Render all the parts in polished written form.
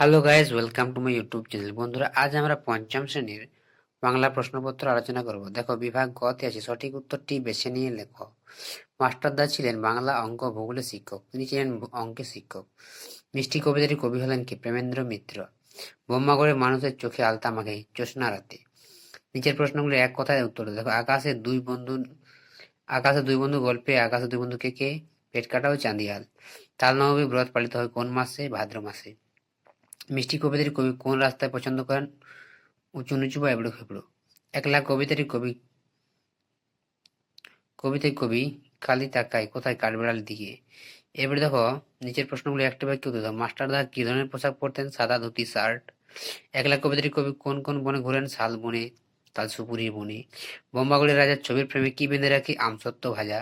Hello guys, welcome to my YouTube channel. বন্ধুরা, আজ আমরা পঞ্চম শ্রেণীর বাংলা প্রশ্নপত্র আলোচনা করব। দেখো, বিভাগ গতে আছে, সঠিক উত্তরটি বেছে নিয়ে লেখো। মাস্টারদা ছিলেন বাংলা, অঙ্ক, ভূগোলের শিক্ষক। তিনি ছিলেন অঙ্কের শিক্ষক। মিষ্টি কবিতাটি কবি হলেন কি? প্রেমেন্দ্র মিত্র। বোম্মা করে মানুষের চোখে আলতা মাখে জ্যোৎস্না রাতে। নিচের প্রশ্নগুলো এক কথায় উত্তর দাও। দেখো, আকাশে দুই বন্ধু গল্পে আকাশে দুই বন্ধু কে? পেট কাটা ও চাঁদিয়াল। তাল নবমী ব্রত পালিত হয় কোন মাসে? ভাদ্র মাসে। মিষ্টি কবিতাটি কবি কোন রাস্তায় পছন্দ করেন? উঁচু নিচু বা এবড়ো খেবড়ো। একলা কবিতায় কবি খালি তাকায় কোথায়? কাঠবেড়াল দিকে। এবারে দেখো, নিচের প্রশ্নগুলো একটা বাক্যে উত্তর দাও। মাস্টারদা কি ধরনের পোশাক পরতেন? সাদা ধুতি, শার্ট। একলা কবিতাটি কবি কোন কোন বনে ঘোরেন? শাল বনে, তাল সুপুরির বনে। বোম্বাগলের রাজার ছবির ফ্রেমে কি বেঁধে রাখি? আমসত্ত্ব ভাজা।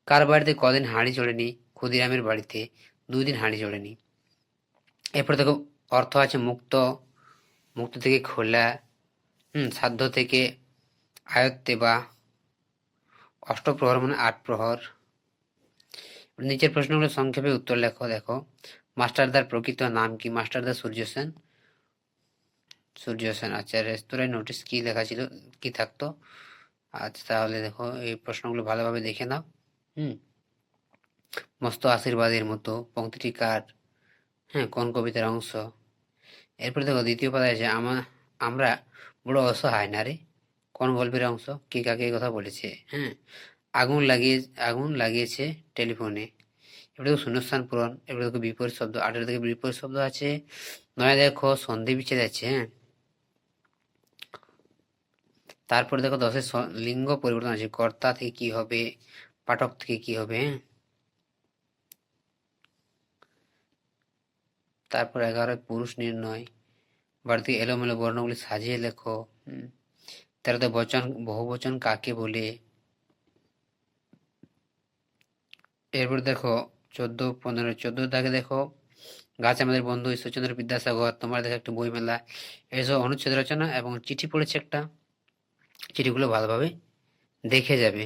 কার বাড়িতে কদিন হাঁড়ি চড়েনি? ক্ষুদিরামের বাড়িতে 2 দিন হাঁড়ি চড়েনি। এরপর দেখো, অর্থ আছে মুক্ত, মুক্ত থেকে খোলা, সাধ্য থেকে আয়ত্তে বা অষ্টপ্রহর মানে 8 প্রহর। নিচের প্রশ্নগুলো সংক্ষেপে উত্তর লেখো। দেখো, মাস্টারদার প্রকৃত নাম কি? মাস্টারদা সূর্য সেন। আচ্ছা, রেস্তোরাঁয় নোটিশ কি লেখা ছিল, কি থাকতো? আচ্ছা, তাহলে দেখো এই প্রশ্নগুলো ভালোভাবে দেখে নাও। হুম মস্ত আশীর্বাদের মতো পংক্তিটি কার? কোন কবিতার অংশ? এরপরে দেখো, দ্বিতীয় পাতায় আছে আমরা বড় অসহায় না রে, কোন গল্পের অংশ? কে কাকে কথা বলেছে? আগুন লাগিয়েছে টেলিফোনে। এবার দেখো শূন্যস্থান পূরণ। এবার দেখো বিপরীত শব্দ। 8 থেকে বিপরীত শব্দ আছে। 9 দেখো সন্ধি বিচ্ছেদ আছে। তারপরে দেখো 10 লিঙ্গ পরিবর্তন আছে। কর্তা থেকে কি হবে? পাঠক থেকে কি হবে? তারপর 11 পুরুষ নির্ণয়। বাড়তি এলোমেলো বর্ণগুলি সাজিয়ে লেখো। 13 বহুবচন কাকে বলে? এরপর দেখো 14 দাগে দেখো, গাছ আমাদের বন্ধু, ঈশ্বরচন্দ্র বিদ্যাসাগর। তোমার দেখো একটা বইমেলা, এসব অনুচ্ছেদ রচনা এবং চিঠি পড়েছে একটা। চিঠিগুলো ভালোভাবে দেখে যাবে।